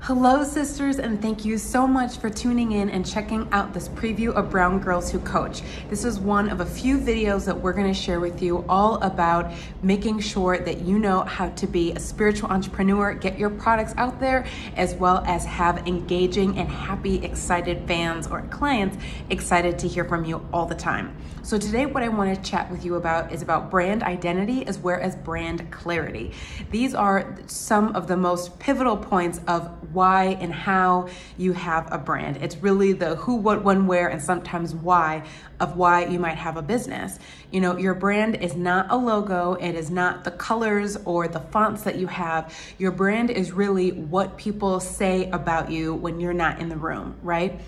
Hello sisters, and thank you so much for tuning in and checking out this preview of Brown Girls Who Coach. This is one of a few videos that we're going to share with you all about making sure that you know how to be a spiritual entrepreneur, get your products out there, as well as have engaging and happy, excited fans or clients excited to hear from you all the time. So today what I want to chat with you about is about brand identity as well as brand clarity. These are some of the most pivotal points of why and how you have a brand. It's really the who, what, when, where, and sometimes why of why you might have a business. You know, your brand is not a logo. It is not the colors or the fonts that you have. Your brand is really what people say about you when you're not in the room, right?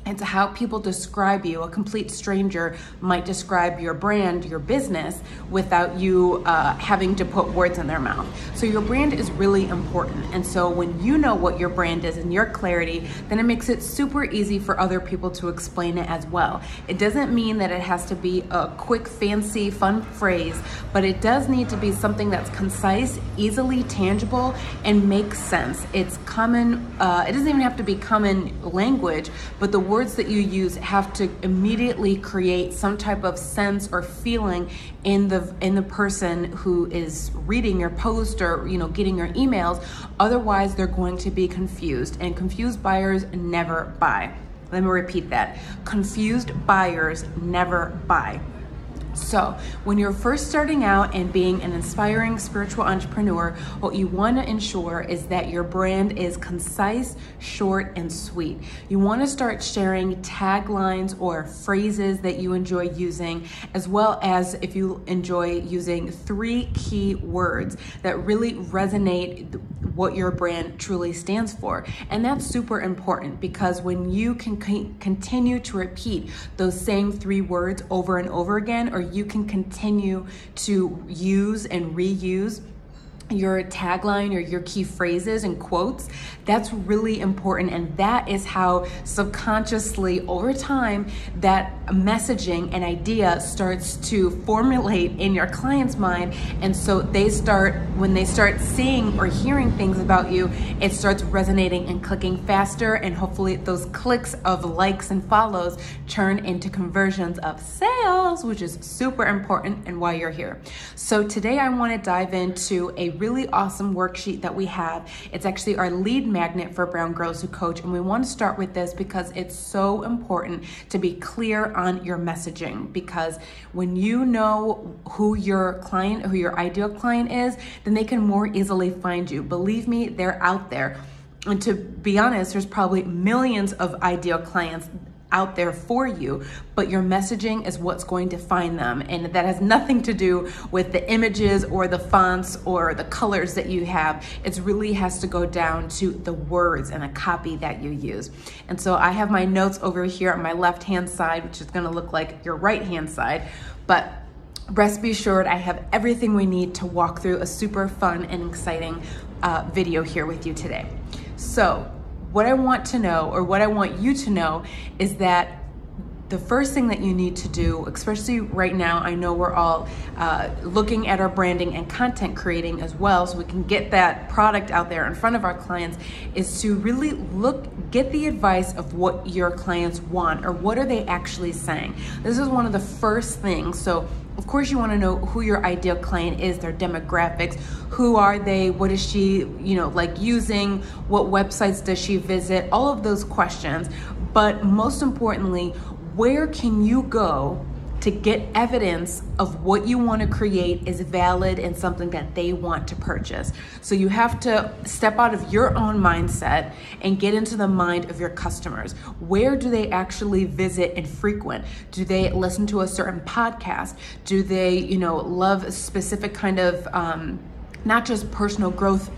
It's how people describe you. A complete stranger might describe your brand, your business, without you having to put words in their mouth. So your brand is really important. And so when you know what your brand is and your clarity, then it makes it super easy for other people to explain it as well. It doesn't mean that it has to be a quick, fancy, fun phrase, but it does need to be something that's concise, easily tangible, and makes sense. It's common, it doesn't even have to be common language, but the words that you use have to immediately create some type of sense or feeling in the person who is reading your post or getting your emails. Otherwise, they're going to be confused, and confused buyers never buy. Let me repeat that. Confused buyers never buy. So when you're first starting out and being an inspiring spiritual entrepreneur, what you want to ensure is that your brand is concise, short, and sweet. You want to start sharing taglines or phrases that you enjoy using, as well as if you enjoy using 3 key words that really resonate what your brand truly stands for. And that's super important, because when you can continue to repeat those same 3 words over and over again, or you can continue to use and reuse your tagline or your key phrases and quotes, that's really important. And that is how subconsciously over time that messaging and idea starts to formulate in your client's mind. And so when they start seeing or hearing things about you, it starts resonating and clicking faster, and hopefully those clicks of likes and follows turn into conversions of sales, which is super important and why you're here. So today I want to dive into a really awesome worksheet that we have. It's actually our lead magnet for Brown Girls Who Coach, and we want to start with this because it's so important to be clear on your messaging, because when you know who your client, who your ideal client is, then they can more easily find you. Believe me, they're out there. And to be honest, there's probably millions of ideal clients out there for you, but your messaging is what's going to find them. And that has nothing to do with the images or the fonts or the colors that you have. It really has to go down to the words and the copy that you use. And so I have my notes over here on my left-hand side, which is gonna look like your right-hand side, but rest be assured I have everything we need to walk through a super fun and exciting video here with you today. So what I want to know, or what I want you to know, is that the first thing that you need to do, especially right now, I know we're all looking at our branding and content creating as well, so we can get that product out there in front of our clients, is to really get the advice of what your clients want, or what are they actually saying. This is one of the first things. So of course you want to know who your ideal client is, their demographics, who are they, what is she, like using, what websites does she visit, all of those questions. But most importantly, where can you go to get evidence of what you want to create is valid and something that they want to purchase? So you have to step out of your own mindset and get into the mind of your customers. Where do they actually visit and frequent? Do they listen to a certain podcast? Do they, love a specific kind of, not just personal growth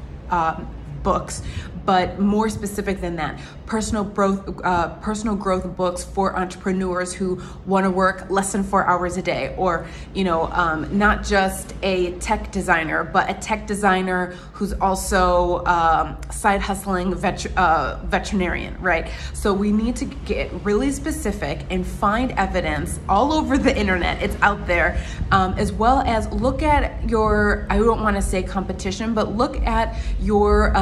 books, but more specific than that, personal growth books for entrepreneurs who want to work less than 4 hours a day, or not just a tech designer, but a tech designer who's also side hustling veterinarian, right? So we need to get really specific and find evidence all over the internet. It's out there, as well as look at your, I don't want to say competition, but look at your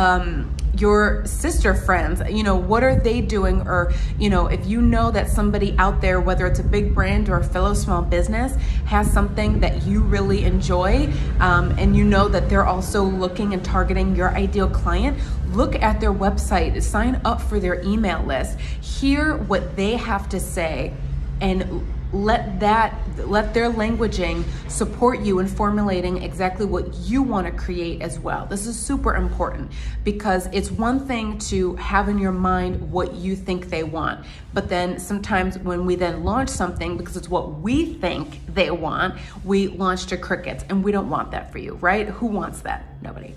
your sister friends, what are they doing? Or, if you know that somebody out there, whether it's a big brand or a fellow small business, has something that you really enjoy, and you know that they're also looking and targeting your ideal client, look at their website, sign up for their email list, hear what they have to say, and let their languaging support you in formulating exactly what you want to create as well. This is super important, because it's one thing to have in your mind what you think they want, but then sometimes when we then launch something, because it's what we think they want, we launch to crickets, and we don't want that for you, right? Who wants that? Nobody.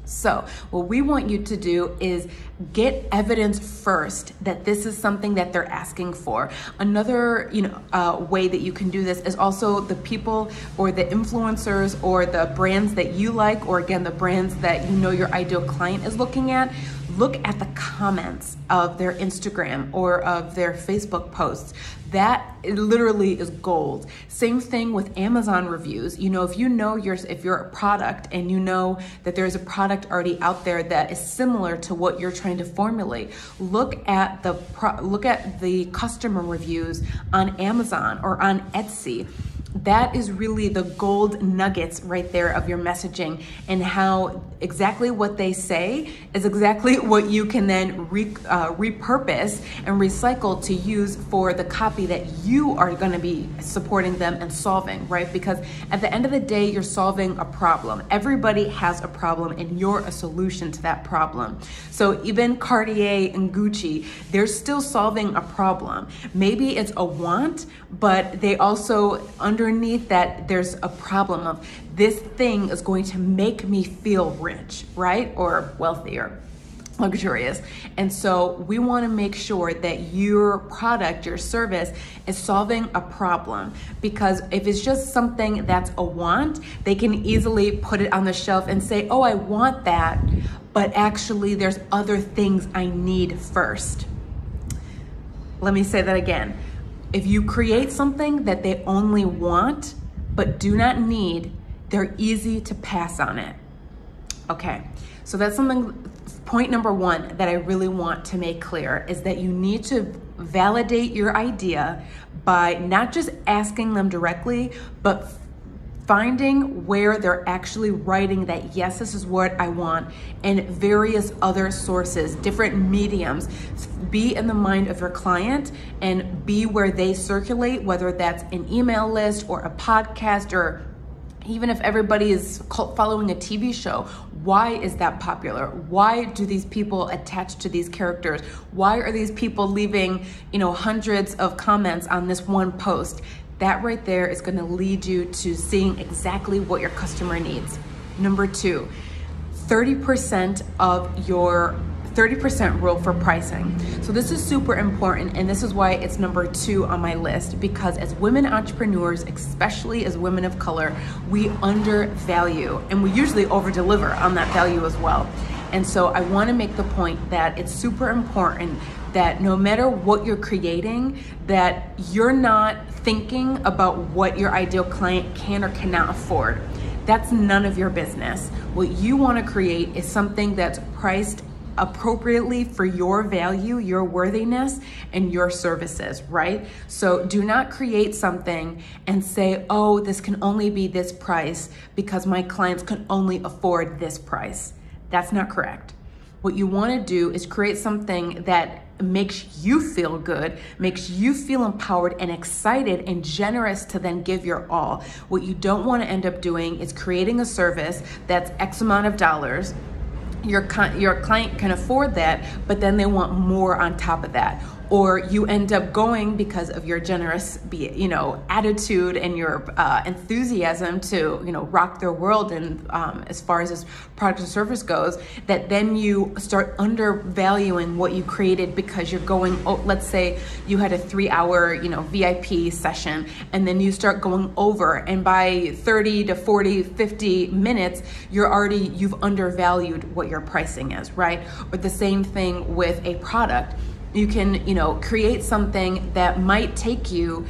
So what we want you to do is get evidence first that this is something that they're asking for. Another way that you can do this is also the people or the influencers or the brands that you like, or again, the brands that your ideal client is looking at. Look at the comments of their Instagram or of their Facebook posts. That literally is gold. Same thing with Amazon reviews. If you're a product and you know that there's a product already out there that is similar to what you're trying to formulate, look at the customer reviews on Amazon or on Etsy. That is really the gold nuggets right there of your messaging, and how exactly what they say is exactly what you can then repurpose and recycle to use for the copy that you are going to be supporting them and solving, right? Because at the end of the day, you're solving a problem. Everybody has a problem, and you're a solution to that problem. So even Cartier and Gucci, they're still solving a problem. Maybe it's a want, but they also underneath that, there's a problem of this thing is going to make me feel rich, right? Or wealthy or luxurious. And so we want to make sure that your product, your service is solving a problem, because if it's just something that's a want, they can easily put it on the shelf and say, oh, I want that, but actually there's other things I need first. Let me say that again. If you create something that they only want but do not need, they're easy to pass on it. Okay, so that's point number one that I really want to make clear, is that you need to validate your idea by not just asking them directly, but finding where they're actually writing that, yes, this is what I want, and various other sources, different mediums. Be in the mind of your client and be where they circulate, whether that's an email list or a podcast, or even if everybody is following a TV show. Why is that popular? Why do these people attach to these characters? Why are these people leaving, hundreds of comments on this one post? That right there is going to lead you to seeing exactly what your customer needs. Number two, 30% of your 30% rule for pricing. So this is super important, and this is why it's number 2 on my list, because as women entrepreneurs, especially as women of color, we undervalue, and we usually over-deliver on that value as well. And so I want to make the point that it's super important that no matter what you're creating, that you're not thinking about what your ideal client can or cannot afford. That's none of your business. What you want to create is something that's priced appropriately for your value, your worthiness, and your services, right? So do not create something and say, oh, this can only be this price because my clients can only afford this price. That's not correct. What you want to do is create something that makes you feel good, makes you feel empowered and excited and generous to then give your all. What you don't want to end up doing is creating a service that's X amount of dollars. Your client can afford that, but then they want more on top of that. Or you end up going because of your generous, attitude and your enthusiasm to, rock their world. And as far as this product or service goes, that then you start undervaluing what you created because you're going, let's say you had a 3-hour, VIP session, and then you start going over, and by 30 to 40, 50 minutes, you've undervalued what your pricing is, right? Or the same thing with a product. You can, create something that might take you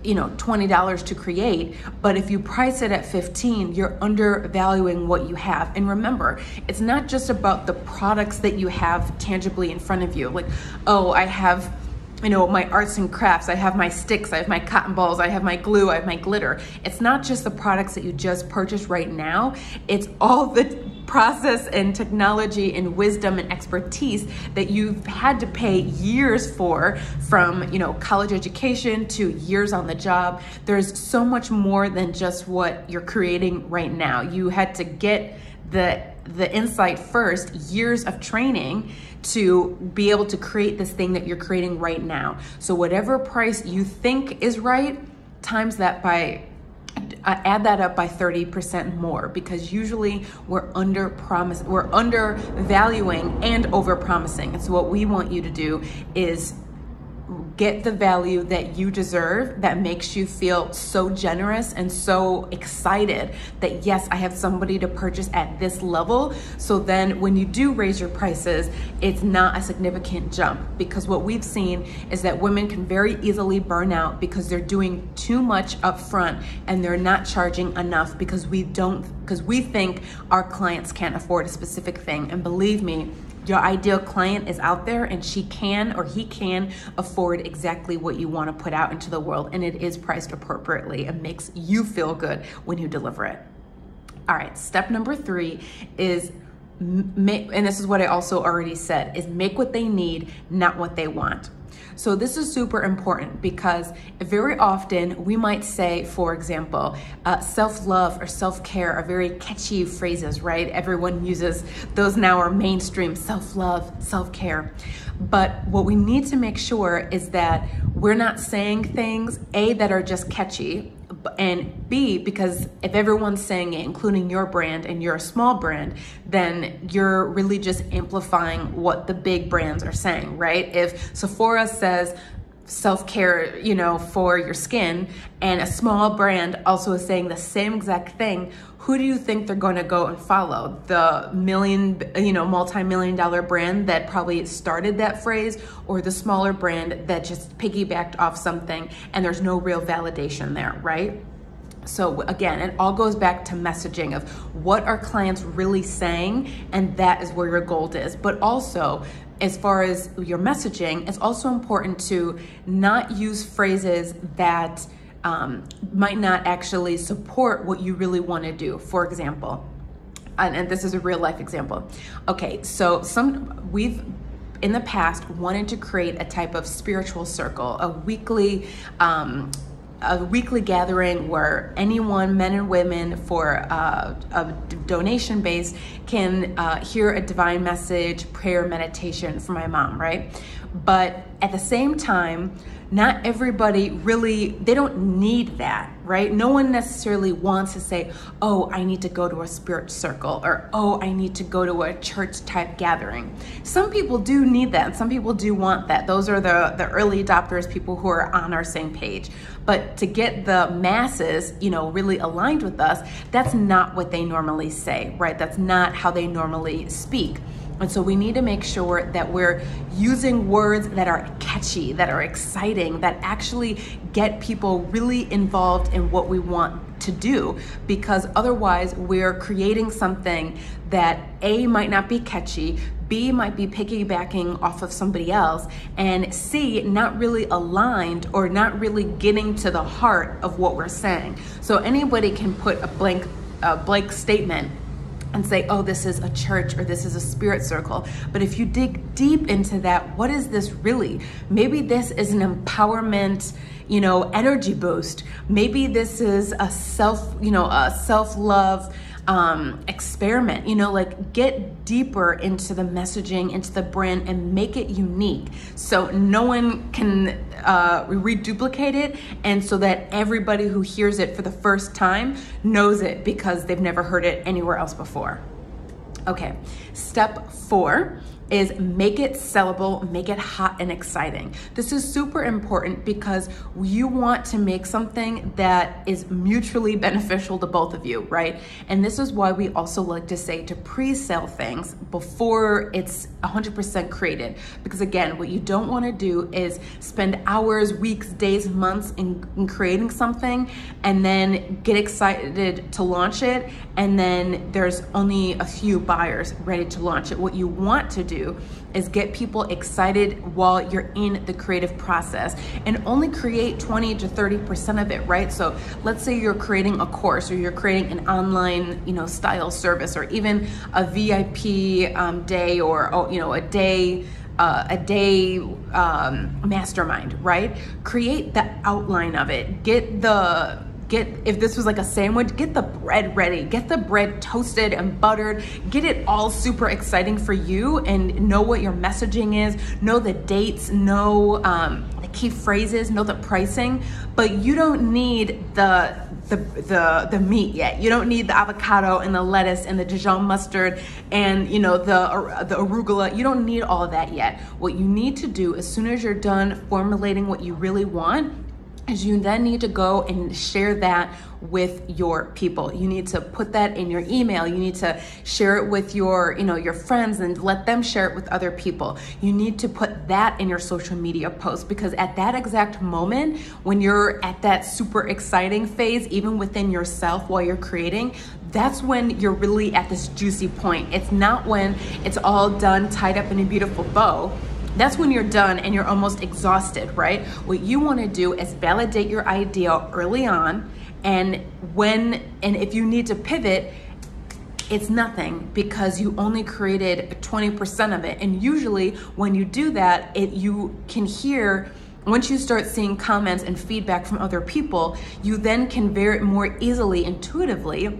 $20 to create, but if you price it at 15, you're undervaluing what you have. And remember, it's not just about the products that you have tangibly in front of you. Like, oh, I have my arts and crafts, I have my sticks, I have my cotton balls, I have my glue, I have my glitter. It's not just the products that you just purchased right now, it's all the process and technology and wisdom and expertise that you've had to pay years for, from college education to years on the job. There's so much more than just what you're creating right now. You had to get the insight first, years of training to be able to create this thing that you're creating right now. So whatever price you think is right, times that by add that up by 30% more, because usually we're undervaluing and over promising. And so what we want you to do is get the value that you deserve, that makes you feel so generous and so excited that yes, I have somebody to purchase at this level. So then when you do raise your prices, it's not a significant jump, because what we've seen is that women can very easily burn out because they're doing too much up front and they're not charging enough because we think our clients can't afford a specific thing. And believe me, your ideal client is out there and she can or he can afford exactly what you want to put out into the world, and it is priced appropriately. It makes you feel good when you deliver it. All right, step number 3 is and this is what I also already said, is make what they need, not what they want. So this is super important, because very often we might say, for example, self-love or self-care are very catchy phrases, right? Everyone uses those now, are mainstream: self-love, self-care. But what we need to make sure is that we're not saying things, A, that are just catchy, and B, because if everyone's saying it, including your brand, and you're a small brand, then you're really just amplifying what the big brands are saying, right? If Sephora says self-care, for your skin, and a small brand also is saying the same exact thing, who do you think they're going to go and follow? The multi-million dollar brand that probably started that phrase, or the smaller brand that just piggybacked off something and there's no real validation there, right? So again, it all goes back to messaging of what are clients really saying, and that is where your gold is. But also, as far as your messaging, it's also important to not use phrases that might not actually support what you really want to do. For example, and this is a real life example. Okay, so we've in the past wanted to create a type of spiritual circle, a weekly gathering where anyone, men and women, for a donation base can hear a divine message, prayer, meditation from my mom, right? But at the same time, not everybody really, they don't need that, right? No one necessarily wants to say, oh, I need to go to a spirit circle, or oh, I need to go to a church type gathering. Some people do need that, and some people do want that. Those are the early adopters, people who are on our same page. But to get the masses, really aligned with us, that's not what they normally say, right? That's not how they normally speak. And so we need to make sure that we're using words that are catchy, that are exciting, that actually get people really involved in what we want to do, because otherwise we're creating something that A, might not be catchy, B, might be piggybacking off of somebody else, and C, not really aligned or not really getting to the heart of what we're saying. So anybody can put a blank statement and say, oh, this is a church or this is a spirit circle. But if you dig deep into that, what is this really? Maybe this is an empowerment, energy boost. Maybe this is a self-love experiment, like get deeper into the messaging, into the brand, and make it unique so no one can reduplicate it, and so that everybody who hears it for the first time knows it because they've never heard it anywhere else before. Okay, step 4 is make it sellable, make it hot and exciting. This is super important because you want to make something that is mutually beneficial to both of you, right? And this is why we also like to say to pre-sale things before it's 100% created. Because again, what you don't want to do is spend hours, weeks, days, months in creating something and then get excited to launch it, and then there's only a few buyers ready to launch it. What you want to do is get people excited while you're in the creative process, and only create 20 to 30% of it, right? So let's say you're creating a course, or you're creating an online, style service, or even a VIP day, or a day mastermind, right? Create the outline of it. If this was like a sandwich, get the bread ready, get the bread toasted and buttered, get it all super exciting for you, and know what your messaging is, know the dates, know the key phrases, know the pricing, but you don't need the meat yet. You don't need the avocado and the lettuce and the Dijon mustard and the arugula. You don't need all of that yet. What you need to do as soon as you're done formulating what you really want is you then need to go and share that with your people. You need to put that in your email. You need to share it with your friends and let them share it with other people. You need to put that in your social media post, because at that exact moment, when you're at that super exciting phase, even within yourself while you're creating, that's when you're really at this juicy point. It's not when it's all done, tied up in a beautiful bow. That's when you're done and you're almost exhausted, right? What you want to do is validate your idea early on, and if you need to pivot, it's nothing, because you only created 20% of it. And usually when you do that, you can hear, once you start seeing comments and feedback from other people, you then can very more easily, intuitively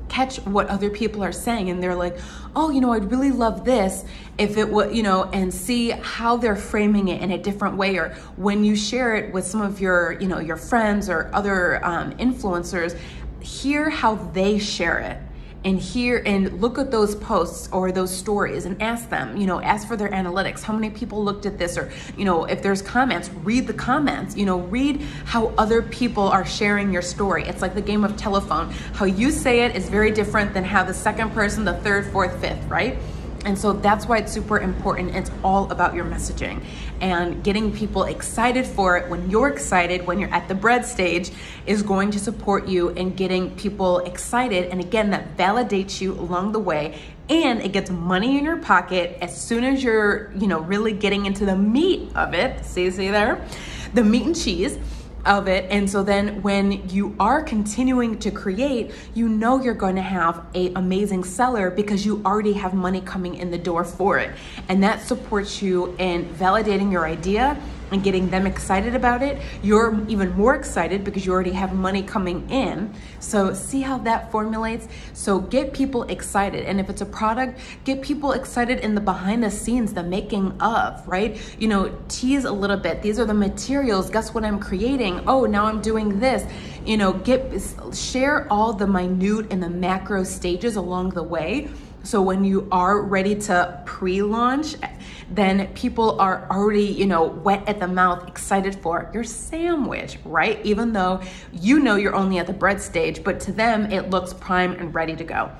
catch what other people are saying, and they're like, oh, I'd really love this if it would, and see how they're framing it in a different way. Or when you share it with some of your, your friends or other influencers, hear how they share it, and look at those posts or those stories and ask them, ask for their analytics. How many people looked at this? Or, if there's comments, read the comments, read how other people are sharing your story. It's like the game of telephone. How you say it is very different than how the second person, the third, fourth, fifth, right? And so that's why it's super important. It's all about your messaging and getting people excited for it. When you're excited, when you're at the bread stage, is going to support you in getting people excited. And again, that validates you along the way, and it gets money in your pocket as soon as you're, really getting into the meat of it. See there? The meat and cheese of it. And so then when you are continuing to create, you're going to have an amazing seller, because you already have money coming in the door for it. And that supports you in validating your idea and getting them excited about it. You're even more excited because you already have money coming in. So see how that formulates? So get people excited. And if it's a product, get people excited in the behind the scenes, the making of, right? Tease a little bit. These are the materials. Guess what I'm creating? Oh, now I'm doing this. Share all the minute and the macro stages along the way. So when you are ready to pre-launch, then people are already, wet at the mouth, excited for your sandwich, right? Even though you're only at the bread stage, but to them, it looks prime and ready to go.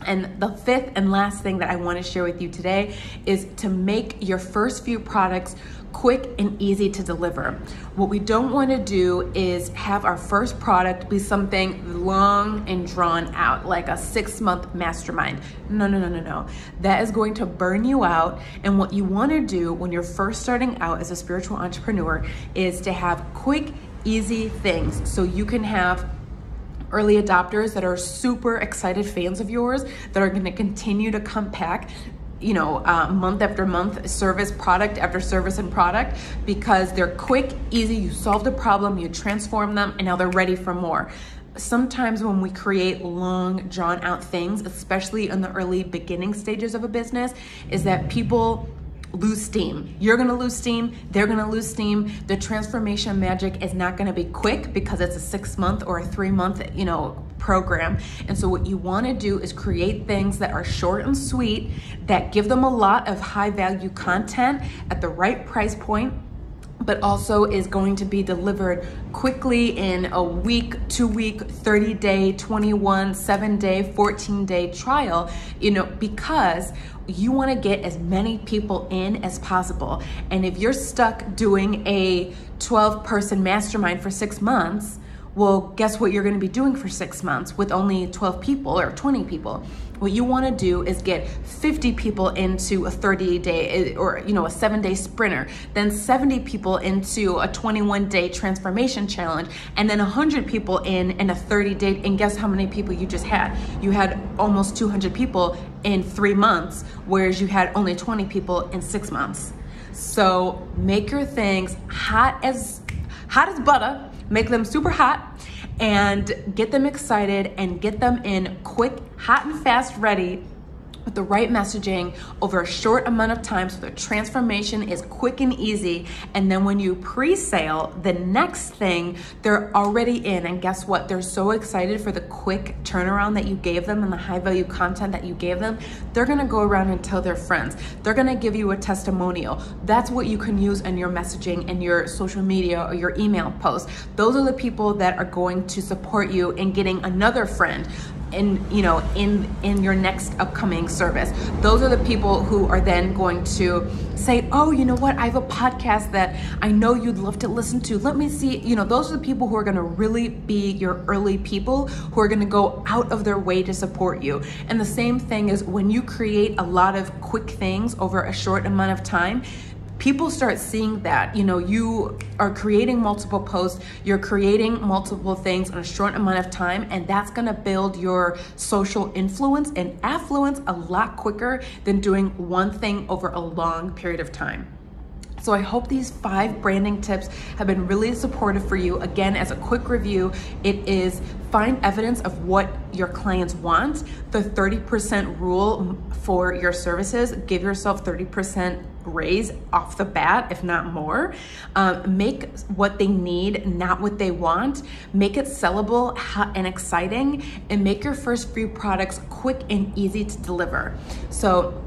And the fifth and last thing that I want to share with you today is to make your first few products quick and easy to deliver. What we don't want to do is have our first product be something long and drawn out, like a 6-month mastermind. No. That is going to burn you out. And what you want to do when you're first starting out as a spiritual entrepreneur is to have quick, easy things, so you can have early adopters that are super excited fans of yours that are going to continue to come back, month after month, service, product after service and product, because they're quick, easy, you solved a problem, you transform them, and now they're ready for more. Sometimes when we create long, drawn out things, especially in the early beginning stages of a business, is that people lose steam. You're gonna lose steam, they're gonna lose steam. The transformation magic is not gonna be quick, because it's a 6-month or a 3-month, program. And so what you want to do is create things that are short and sweet, that give them a lot of high value content at the right price point, but also is going to be delivered quickly in a week, 2 week, 30 day, 21, 7 day, 14 day trial, because you want to get as many people in as possible. And if you're stuck doing a 12-person mastermind for 6 months, well, guess what you're going to be doing for 6 months with only 12 people or 20 people? What you want to do is get 50 people into a 30-day or a 7-day sprinter, then 70 people into a 21-day transformation challenge, and then 100 people in a 30-day. And guess how many people you just had? You had almost 200 people in 3 months, whereas you had only 20 people in 6 months. So make your things hot as butter. Make them super hot and get them excited and get them in quick, hot and fast ready with the right messaging over a short amount of time, so the transformation is quick and easy. And then when you pre-sale, the next thing, they're already in. And guess what? They're so excited for the quick turnaround that you gave them and the high value content that you gave them. They're gonna go around and tell their friends. They're gonna give you a testimonial. That's what you can use in your messaging and your social media or your email posts. Those are the people that are going to support you in getting another friend in your next upcoming service. Those are the people who are then going to say, oh, you know what, I have a podcast that I know you'd love to listen to. Let me see. Those are the people who are going to really be your early people, who are going to go out of their way to support you. And the same thing is when you create a lot of quick things over a short amount of time, people start seeing that, you are creating multiple posts, you're creating multiple things in a short amount of time, and that's gonna build your social influence and affluence a lot quicker than doing one thing over a long period of time. So I hope these 5 branding tips have been really supportive for you. Again, as a quick review, it is find evidence of what your clients want, the 30% rule for your services, give yourself 30% raise off the bat, if not more. Make what they need, not what they want. Make it sellable and exciting, and make your first few products quick and easy to deliver. So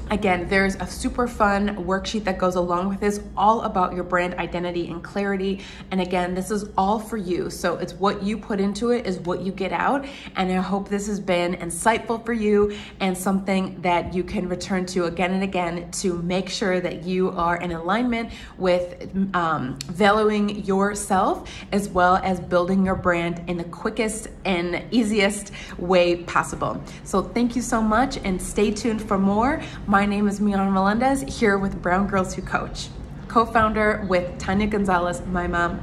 again, there's a super fun worksheet that goes along with this, all about your brand identity and clarity. And again, this is all for you. So it's what you put into it is what you get out. And I hope this has been insightful for you and something that you can return to again and again to make sure that you are in alignment with valuing yourself, as well as building your brand in the quickest and easiest way possible. So thank you so much, and stay tuned for more. My name is Miana Melendez, here with Brown Girls Who Coach, co-founder with Tanya Gonzalez, my mom.